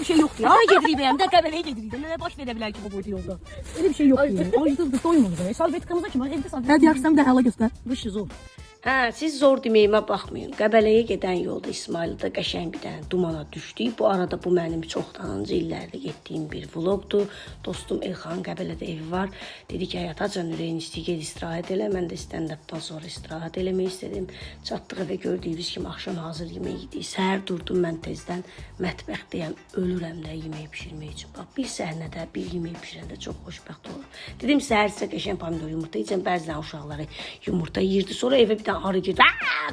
bir şey yok ya. Hara gedirik bəyəm də Qəbələyə gedirik də. Nəyə baş verə bilər ki bu boyda yolda? Öyle bir şey yok ya. Acıdır, doymadı be. Salvetkamıza kim var? Evdə salvet. Hadi yaksam da hala göster. Vışız o. Hə, siz zor deməyimə baxmayın. Qəbələyə gedən yolda İsmaildə qəşəng bir dənə dumana düşdük. Bu arada bu mənim çoxdanıncı illərdə getdiyim bir vloqdur. Dostum Elxan Qəbələdə evi var. Dedi ki, həyatacan ürəyin istəyir, ged istirahət elə. Mən də stand-updan sonra istirahət eləmək istədim. Çatdıq evə gördüyünüz kimi axşam hazır yemək yedik. Səhər durdum mən tezdən mətbəxdəyəm. Ölürəm də yemək bişirmək üçün. Bax, bir səhnədə bir yemək bişirəndə çox xoşbəxt olur. Dedim səhər sizə qəşəng pomidor yumurta yeyəcəm. Bəzən uşaqları yumurta yeyirdi. Sonra evə bir dənə arı girdi.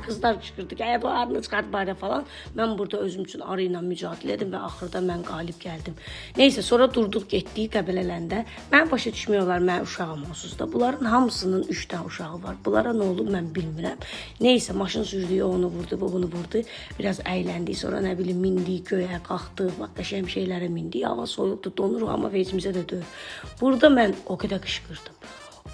Kızlar qışqırdı ki, bu arını çıxart bari falan. Mən burada özüm üçün arı ilə mücadilə edim və axırda mən qalib gəldim. Neysə, sonra durduq, getdik Qəbələlərdə. Mən başa düşmüyorlar, mən uşağım onsuz da. Bunların hamısının 3 dənə uşağı var. Bunlara nə olub mən bilmirəm. Neysə, maşın sürdüyü onu vurdu, bu bunu vurdu. Biraz əyləndik, sonra nə bilim mindik, göyə qalxdıq, bak qəşəng şeylərə mindik. Hava soyuqdu, donuruq, amma vecimizə də döyür. Burada mən o qədər qışqırdım.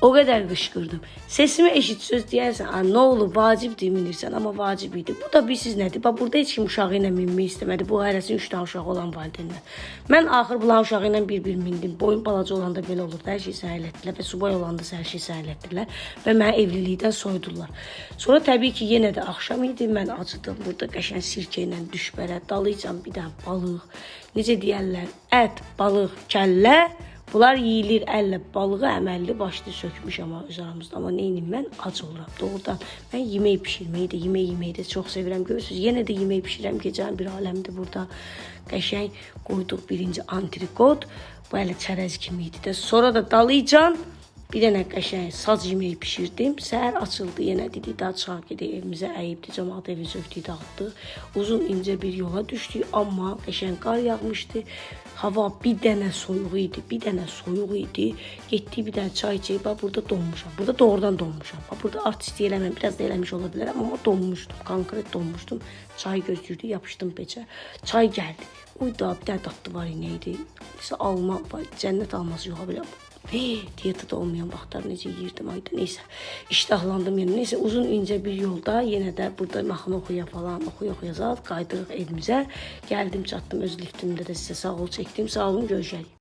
O kadar qışqırdım. Sesimi eşit söz deyərsən, nə olur, vacibdir minirsən, amma vacib idi. Bu da bilsiz nədir? Bax, burada heç kim uşağı ilə minmək istəmədi. Bu hərəsin 3 dənə uşağı olan valideynlər. Mən axır bulan uşağı ilə bir mindim. Boyun balaca olanda belə olur. Hər şey səhil etdilər və subay olanda hər şey səhil etdilər. Və məni evlilikdən soydular. Sonra təbii ki, yenə də axşam idi. Mən acıdım. Burada qəşəng sirkə ilə düşbərə dalayacam bir dənə balıq. Necə deyərlər? Ət, balıq, kəllə. Bunlar yeyilir əllə, balığı əməlli başlı sökmüş ama öz aramızda. Ama neyim mən ac oluram doğrudan. Mən yemək pişirməyi də, yemək yeməyi də çox sevirəm. Görürsünüz, yenə də yemək pişirəm. Gecənin bir aləmdir burada. Qəşəng qoyduq birinci antrikot. Bu hələ çərəz kimi idi də. Sonra da dalaycan bir dənə qəşəng saz yeməyi pişirdim. Səhər açıldı, yenə dedi daha çıxaq gedək evimizə əyibdi. Cəmaat evi söktük, dağıtdı. Uzun incə bir yola düşdük, amma qəşəng qar yağmışdı. Hava bir dənə soyuq idi, bir dənə soyuq idi. Getdik bir dənə çay içəyib, bax burada donmuşam. Burada doğrudan donmuşam. Bax burada artistlik eləməm, biraz da eləmiş ola bilərəm, amma donmuşdum, konkret donmuşdum. Çay gözlüydü, yapışdım peçə. Çay gəldi. Uy da bir dənə dadlı var neydi? İşte alma, cənnət alması yoxa bilər. Diyetdə olmayan vaxtlar necə yeyirdim ayda, neysə. İştahlandım yəni, neysə uzun incə bir yolda yenə də burada mahnı oxuya falan, oxuya zat qaydırıq evimizə. Gəldim, çatdım öz liftimdə də sizə sağ ol çəkdim, sağ olun, görüşərik.